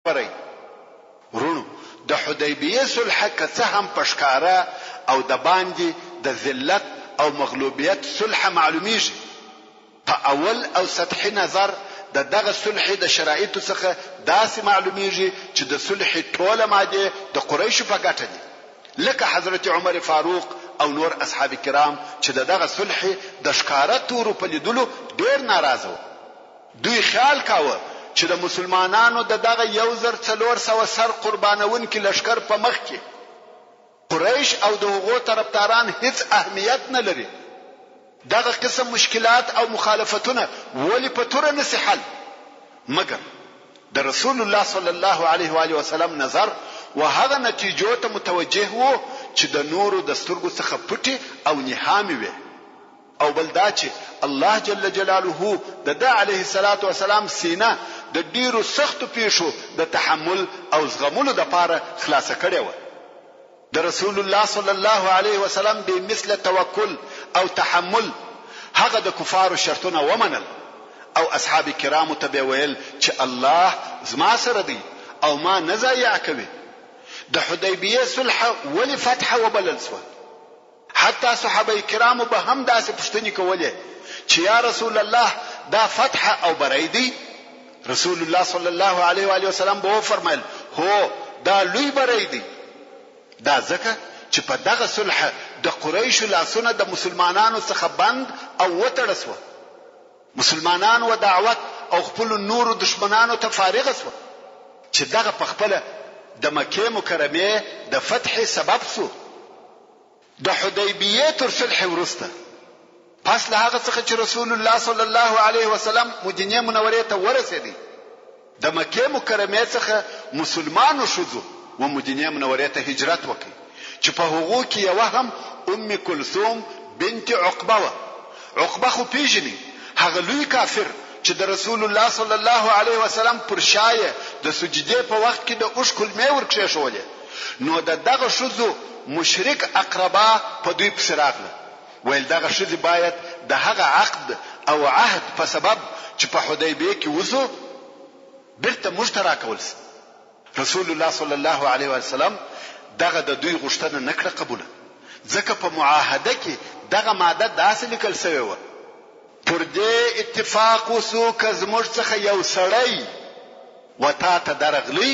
بري ورونو د حدیبیه صلح که هم پشکاره او د باندې د ذلت او مغلوبیت صلح معلومیږي په اول او سطحي نظر دغه صلح د شرایطو څخه داسې معلومیږي چې د صلح ټوله ماده د قریشو په ګټه دي لکه حضرت عمر فاروق او نور اصحاب کرام چې دغه صلح د ښکارا تورو په لیدلو ډیر ناراضه دوی خیال کاوه چې د مسلمانانو دغه 1400 سر قربانون کې لشکر په مخ کې قریش او دغه طرفداران هیڅ اهمیت نه لري دغه قسم مشکلات او مخالفتونه ولی په تور نه حل مګر د رسول الله صلی الله علیه و آله وسلم نظر وهغه نتیجو ته متوجه وو چې د نورو د سترګو څخه پټي او نهامي وي او بلدا چې الله جل جلاله د علیه الصلاۃ والسلام سینه د ډیرو سختو پیښو د تحمل او زغملو لپاره خلاصه کړې و د رسول الله صلی الله علیه وسلم به مثل توکل او تحمل هغه د کفارو شرطونه ومنل او اصحاب کرامو ته ویل چې الله زما سره دی او ما نه ضایع کوي د حدیبیه صلح ولی فتح وبلل سو حتی صحابه کرامو به هم داسې پوښتنې کولې چې یا رسول الله دا فتح او بریدي رسول الله صلی الله علیه و آله وسلم به فرمایل هو دا لوی بریدي دا ځکه چې په دغه صلح د قریش لاسونه د مسلمانانو څخه بند او وتړسو مسلمانانو و دعوت او خپل نور دشمنانو ته فارغ شو چې دغه په خپل د مکه مکرمه د فتح سبب شو د حدیبیه تر صلح ورسته پس له هغه څخه چې رسول الله صلی الله علیه وسلم مدینه منوره ته ورسېدی د مکه مکرمه څخه مسلمانو شوزو و مدینه منوره ته هجرت وکړي چې په هغو کې یو هم ام کلثوم بنت عقبه عقبه خو پیژني هغه لوی کافر چې د رسول الله صلی الله علیه وسلم پر شایه د سجده په وخت کې د اوشکل مې ورکړې شولې نو دغه شوزو مشرک اقربا په دوی په سراغله ویل دغه شوزي باید د هغه عقد او عهد په سبب چې په حدیبیه کې وسو برته مشترک ولس رسول الله صلی الله علیه وسلم دغه د دوی غوښتنه نکړه قبول ځکه په معاهده کې دغه ماده داسې لیکل شوی و پر دې اتفاق وسو کزموږ څخه یو سړی وتا ته درغلی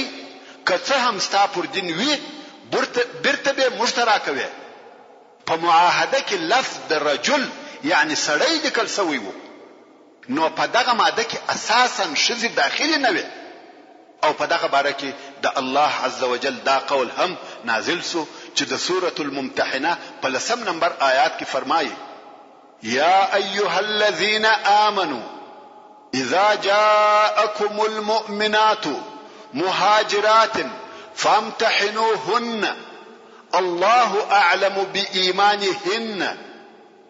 که څه هم ستا پر دین وی برته به مشترک وي په معاهده کې لفظ د رجل یعنی سړی لیکل شوی و نو په دغه ماده کې اساسا شذ داخلي نه وي او په دغه باره کې د الله عز وجل دا قول هم نازل سو چې د سوره الممتحنه په 10 نمبر آیات کې فرمایي یا ایها الذين آمنوا اذا جاءكم المؤمنات مهاجرات فامتحنوهن الله اعلم بإيمانهن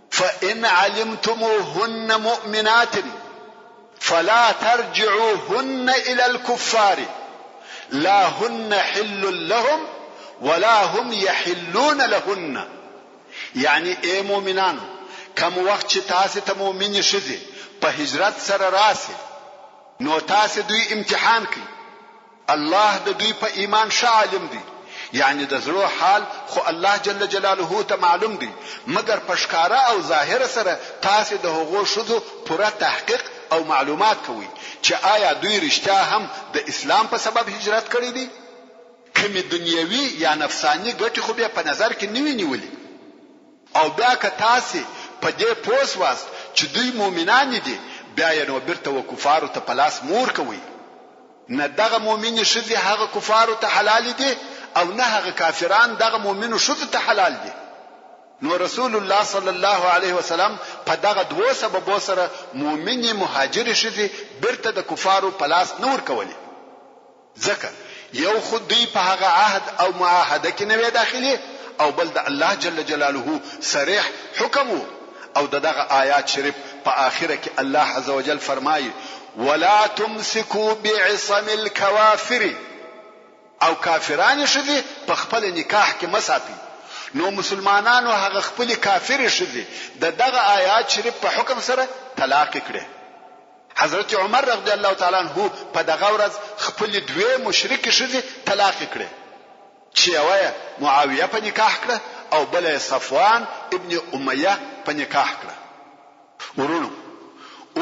فإن علمتموهن مؤمنات فلا ترجعوهن إلى الكفار لا هن حل لهم ولا هم يحلون لهن يعني اي مؤمنان کوم وخت چې تاسو ته مؤمن شئ په هجرت سره راسي نو تاسو دوی امتحان کړئ الله د دوی په ایمان عالم دی یعنی د زړه حال خو الله جل جلاله ته معلوم دی مګر پښکارا او ظاهر سره تاسو د هغو شذو پوره تحقیق او معلومات کوي چې آیا دوی رښتیا هم د اسلام په سبب هجرت کړی دي کومې دنیوي یا نفسانی ګټې خو به په نظر کې نیوي نیولې او بیا که تاسو په دې پوس واست چې دوی مؤمنان دي بیا یې نو برته و کفارو ته پلاس مور کوي نه دغه مؤمن شذي هغه کفارو ته حلال دي او نه هغه کافران دغه مؤمنو شذ ته حلال دي نو رسول الله صلی الله علیه وسلم په دغه دوه سبب سره مؤمن مهاجر شذي برته د کفارو پلاس نور کوي ځکه یو خود دی په هغه عهد او معاهده کې نه داخلي او بل د الله جل جلاله صریح حکم او دغه آیات شریف په آخره کې الله عز وجل فرمایي ولا تمسكوا بعصم الكوافر او کافران شذي په خپل نکاح کې مسافي نو مسلمانانو هغه خپل کافر شذي دغه آیات شریف په حکم سره طلاق کړي حضرت عمر رضی الله تعالی عنہ په دغه ورځ خپل دوه مشرک ښځې طلاق کړې چې یوه معاویه په نکاح کړه او بل صفوان ابن امیه په نکاح کړه. ورونو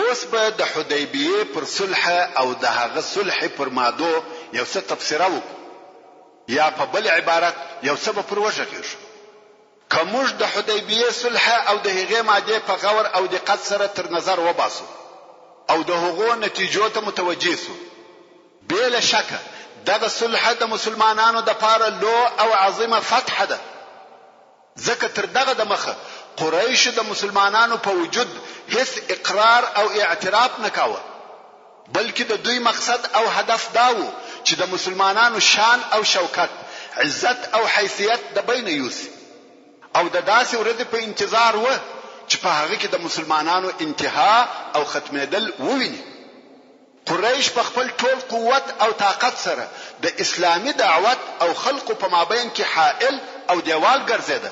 اوس به د حدیبیه پر صلح او د هغه صلح پر مادو یو څه تفسیر وکړو یا په بل عبارت یو څه پر وژغېږو. کومج د حدیبیه صلح او د هغه ماده په غور او دقت سره تر نظر وباسو او د هغو نتیجو ته متوجه سو، بلا شک دغه صلح د مسلمانانو د پاره لو او عظیمه فتح ده. ځکه تر دغه د مخه قریش د مسلمانانو په وجود هیڅ اقرار او اعتراف نکاوه، بلکې د دوی مقصد او هدف داو چې د مسلمانانو شان او شوکت، عزت او حیثیت د بین یوسي او د داسې ورځې په انتظار و چې په هغه کې د مسلمانانو انتها او ختمېدل وویني. قریش په خپل ټول قوت او طاقت سره د اسلامي دعوت او خلقو په مابین کې حائل او دیوال ګرځیده.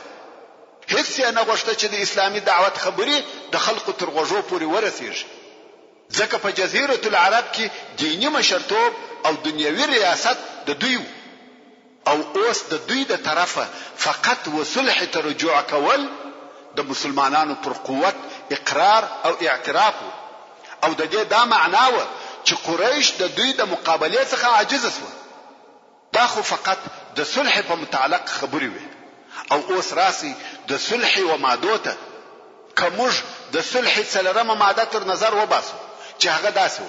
هیڅ یې نه غوښته چې د اسلامي دعوت خبرې د خلقو تر غوږو پورې ورسیږي، ځکه په جزیره العرب کې دینی مشرتوب او دنیوي ریاست د دوی او اوس د دوی د طرفه فقط وصلح ته رجوع کول د مسلمانانو پر قوت اقرار او اعتراف او د دې دا معنا و چې قریش د دوی د مقابله څخه عاجز شو. دا خو فقط د صلح په متعلق خبرې وي او اوس راسي د صلح و مادو ته. کومج د صلح څلورمه ماده تر نظر وباسو چې هغه داسو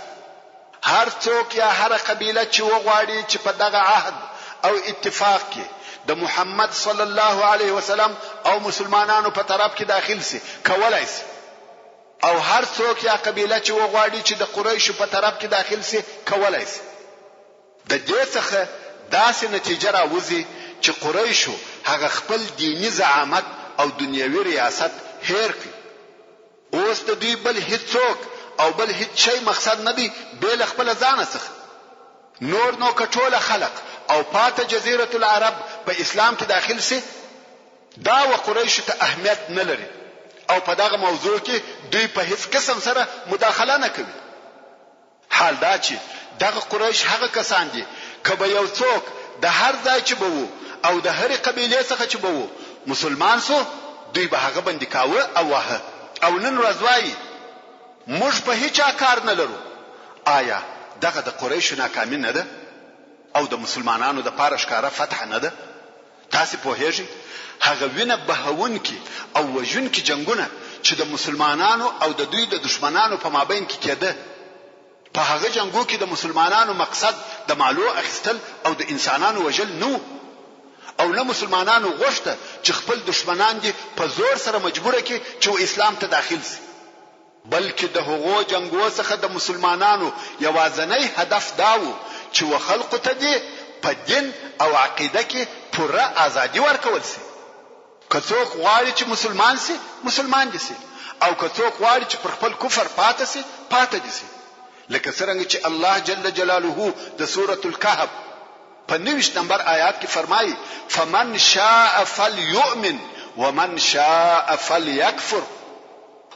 هر څوک یا هر قبیله چې وغواړي چې په دغه عهد او اتفاق کې د محمد صلی الله علیه وسلم او مسلمانانو په طرف کې داخل سي کولای سي، او هر څوک یا قبیله چې وغواړي چې د قریشو په طرف کې داخل سي کولای سي. د دې څخه داسې نتیجه راوځي چې قریشو هغه خپل دینی زعامت او دنیوي ریاست هیر کړ. اوس د دوی بل هیڅوک او بل هیڅ شی مقصد نه دی بل خپل ځان څخه. نور نو کټوله خلق او پاته جزیره العرب په اسلام کې داخل سي دا و قریش ته اهمیت نه لري او په دغه موضوع کې دوی په هیڅ قسم سره مداخله نه کوي. حال دا چې دغه قریش هغه کسان دي کبه یو څوک د هر ځای چې بوو او د هر قبیله څخه چې بوو مسلمان سو دوی به هغه باندې کاوه او واه او نن ورځ وایي موږ په هیڅ کار نه لرو. آیا دغه د قریش ناکامي نه ده او د مسلمانانو د پاره ښکارا فتح نه ده؟ تاسو په هیڅ هغه وینه بهون کې او وجون کې جنگونه چې د مسلمانانو او د دوی د دشمنانو په مابین کې کېده، په هغه جنگو کې د مسلمانانو مقصد د مالو اخیستل او د انسانانو وجل نو او نه مسلمانانو غوښته چې خپل دشمنان دي په زور سره مجبور کړي چې اسلام ته داخل شي، بلکې د هغو جنگو څخه د مسلمانانو یوازنی هدف داو چې وخلق ته دي په دین او عقیده کې پوره ازادي ورکول شي. که څوک غواړي چې مسلمان شي مسلمان دي شي او که څوک غواړي چې پر خپل کفر پاتې شي پاتې دي شي. لکه څنګه چې الله جل جلاله د سورة الكهف په 29 نمبر آیات کې فرمایي فمن شاء فليؤمن ومن شاء فليكفر.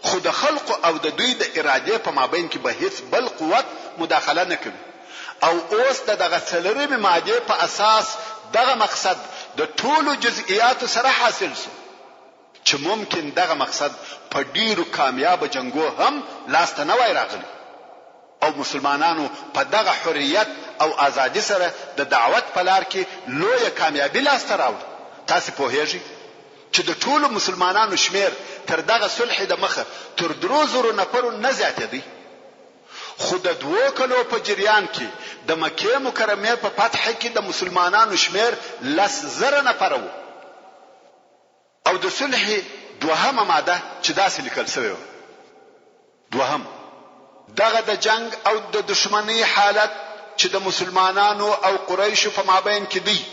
خود خلق او د دوی د اراده په مابین کې به هیڅ بل قوت مداخله نه کوي او اوس دغه څلورمه ماده په اساس دغه مقصد د ټولو جزئیات سره حاصل شو چې ممکن دغه مقصد په ډیرو کامیاب جنگو هم لاسته نه وای راغلی او مسلمانانو په دغه حریت او ازادي سره د دعوت په لار کې لویه کامیابی لاسته راوړه. تاسو په هیڅ چې د ټولو مسلمانانو شمیر تر دغه صلح د مخه تر 3000 نفر نه زیات دي، خو د 2 کلو په جریان کې د مکه مکرمه په فتح کې د مسلمانانو شمیر 10,000 نفر وو. او د صلح دوهمه ماده چې داسې لیکل شوی و دوهم دغه د جنگ او د دشمنی حالت چې د مسلمانانو او قریشو په مابین کې دی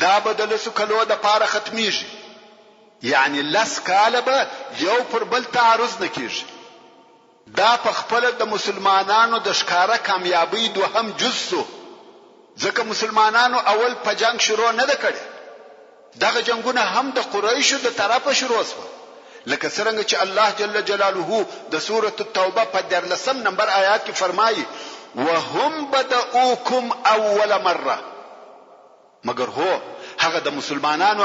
دا بدل سو کلو د پاره ختمیږي، یعنی 10 کاله به یو پر بل تعرض نکیږي. دا په خپل د مسلمانانو د ښکارا کامیابی دوهم جزء ځکه مسلمانانو اول په جنگ شروع نه کړي. دغه جنگونه هم د قریشو د طرفه شروع شو، لکه څنګه چې الله جل جلاله د سورة التوبه په 14 نمبر آیات کې فرمایي وهم بدؤوکم اول مره، مگر هو هغه د مسلمانانو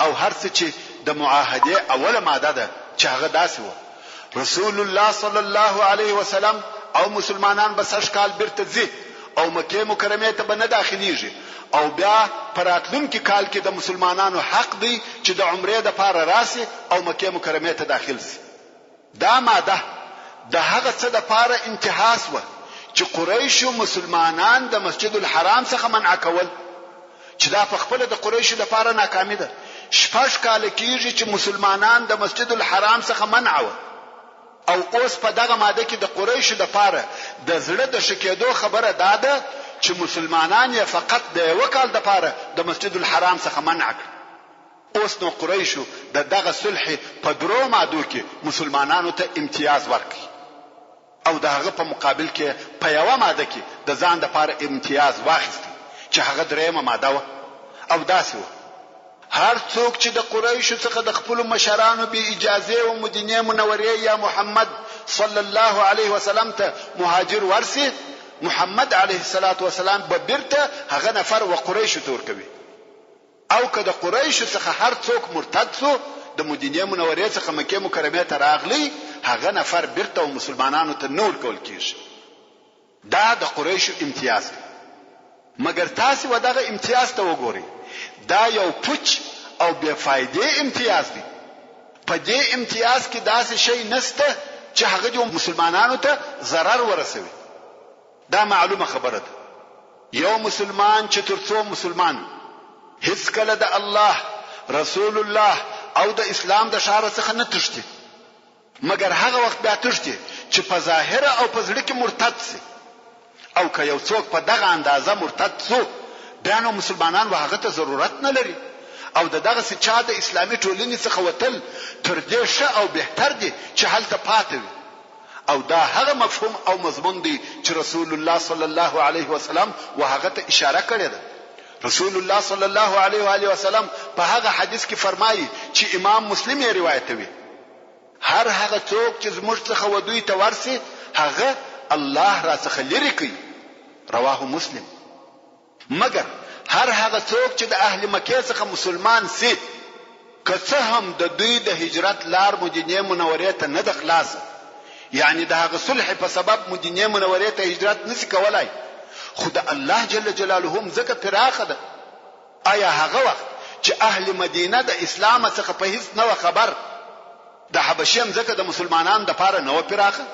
او هر څه چې د معاهده اوله ماده ده چې هغه داسې و. رسول الله صلی الله علیه وسلم او مسلمانان به سږ کال بیرته ځي او مکه مکرمه ته به نه داخليږي، او بیا پراتلونکي کال کې د مسلمانانو حق دی چې د عمره د پاره راسي او مکه مکرمه ته داخل شي. دا ماده د هغه څه د پاره انتهاس و چې قریش مسلمانان د مسجد الحرام څخه منع کول، چې دا په خپل د قریش د پاره ناکامي ده. شپږ کال کېږي چې مسلمانان د مسجد الحرام څخه منع و، او اوس په دغه ماده کې د قریش د پاره د زړه د شکېدو خبره داده چې مسلمانان یې فقط د یو کال د پاره د مسجد الحرام څخه منع کړ. اوس نو قریش د دغه صلح په درو مادو کې مسلمانانو ته امتیاز ورکړي، او د هغه په مقابل کې په یو ماده کې د ځان د پاره امتیاز واخیستی چې هغه درېمه ماده و. او داسې و هر څوک چې د قریش څخه د خپل مشرانو به اجازه او مدینه منوره یا محمد صلی الله علیه وسلم ته مهاجر ورسي، محمد علیه الصلاة والسلام به بیرته هغه نفر و قریش تور کوي. او که د قریش څخه هر څوک مرتد سو د مدینه منوره څخه مکه مکرمه ته راغلی، هغه نفر بیرته و مسلمانانو ته نور کول کیږي. دا د قریش امتیاز دی. مگر تاسو ودغه امتیاز ته وګورئ، دا یو پوچ او بے فائدې امتیاز دی. په دې امتیاز کې داسې شی نشته چې هغه د مسلمانانو ته ضرر ورسوي. دا معلومه خبره ده. یو مسلمان چې ترڅو مسلمان هیڅ کله د الله رسول الله او د اسلام د شعار څخه نه تښتي، مگر هغه وخت بیا تښتي چې په ظاهر او په زړه کې مرتد سي. او که یو څوک په دغه اندازه مرتد سو، بیا نو مسلمانان به هغه ته ضرورت نه لري، او دغه څه چا د اسلامي ټولنې څخه وتل تر دې ښه او بهتر دي چې هلته پاتې وي. او دا هغه مفهوم او مضمون دی چې رسول الله صلی الله علیه وسلم وهغه ته اشاره کړې ده. رسول الله صلی الله علیه و آله وسلم په هغه حدیث کې فرمایي چې امام مسلم یې روایتوي، هر هغه څوک چې زموږ څخه ودوی ته ورسي هغه الله را څخه لري کوي. رواه مسلم. مگر هر هغه څوک چې د اهل مکه څخه مسلمان سي، که څه هم د دوی د هجرت لار مدینه منوره ته نه د خلاص، یعنی د هغه صلح په سبب مدینه منوره ته هجرت نشي کولای، خو د الله جل جلاله مزکه پراخه ده. آیا هغه وخت چې اهل مدینه د اسلام څخه په هیڅ نه خبر، د حبشه مزکه د مسلمانانو د پاره نه پراخه؟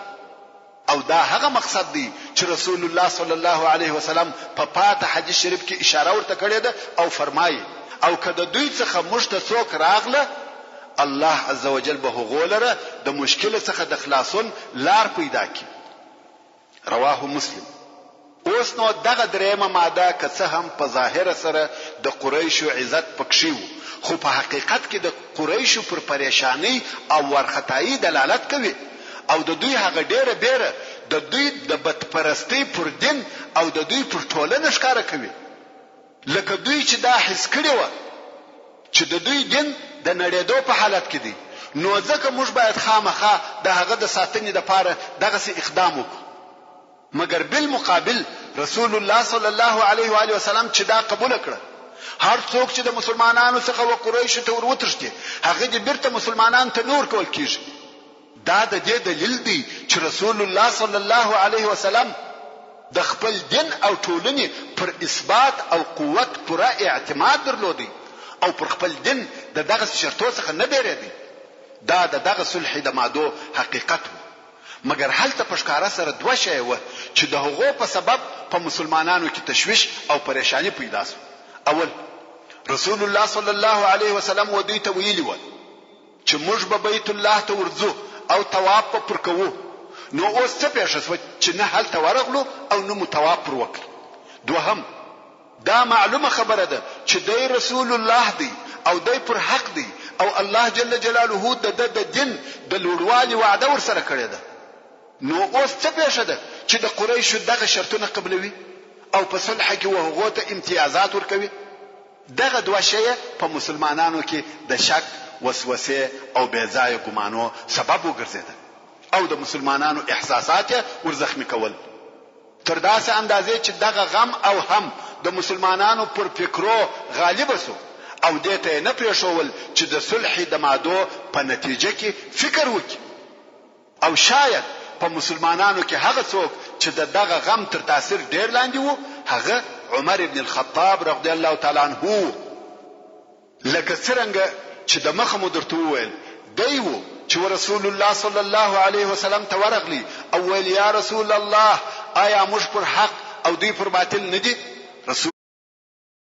او دا هغه مقصد دی چې رسول الله صلی الله علیه وسلم په پاته حدیث شریف کې اشاره ورته کړې ده، او فرمایي او کله دوی څخه مشته څوک راغله، الله عزوجل به غولره د مشکل څخه د خلاصون لار پیدا کړي. رواه مسلم. اوس نو دغه درېمه ماده که څه هم په ظاهر سره د قریشو عزت پکښې وو، خو په حقیقت کې د قریشو پر پریشانی او ورختایی دلالت کوي، او د دوی هغه ډیره بیره د دوی د بدپرستی پر دین او د دوی پر ټولنه ښکارا کوي. لکه دوی چې دا حس کړی و چې د دوی دین د نړېدو په حالت کې دی، نو ځکه موږ باید خامخا د هغه د ساتنې لپاره دغه اقدام وکړو. مگر بالمقابل رسول الله صلی الله علیه و آله وسلم چې دا قبول کړ، هر څوک چې د مسلمانانو څخه و قریش ته ورتښتي هغه دې بیرته مسلمانان ته نور کول کیږي. دا د دې دلیل دی چې رسول الله صلی الله علیه وسلم د خپل دین او ټولنې پر اثبات او قوت پوره اعتماد درلودي، او پر خپل دین د دغه شرطو څخه نه بیریدي. دا د دغه صلح د مادو حقیقت و. مگر هلته پښکارا سره دوه شی و چې د هغو په سبب په مسلمانانو کې تشویش او پریشانی پیدا شو. اول، رسول الله صلی الله علیه وسلم و دوی ته ویلی و چې موږ به بیت الله ته ورځو او طواف پر کوو. نو اوس څه پېښه شوه چې نه هلته ورغلو او نه مو طواف پر وکړ. دوهم، دا معلومه خبره ده چې دی رسول الله دی او دی پر حق دی، او الله جل جلاله د دین د لوړوالي وعده ورسره کړې ده. نو اوس څه پېښه ده چې د قریشو دغه شرطونه قبلوي او په صلح کې وهغه ته امتیازات ورکوي. دغه دوه شی په مسلمانانو کې د شک وسوسه او بې ځایه ګمانو سبب وګرځیدل او د مسلمانانو احساسات ورزخمي کول تر داسې اندازې چې دغه غم او هم د مسلمانانو پر فکرو غالب شو او دې ته نه پرېښول چې د صلح د مادو په نتیجه کې فکر وکړي او شاید په مسلمانانو کې هغه څوک چې دغه غم تر تاثیر ډیر لاندې وو هغه عمر ابن الخطاب رضی الله تعالی عنہ لکه څنګه چې د مخه مو درته وویل دی وو چې رسول الله صلی الله علیه وسلم ته ورغلی او ویل یا رسول الله آیا موږ پر حق او دوی پر باطل نه دي رسول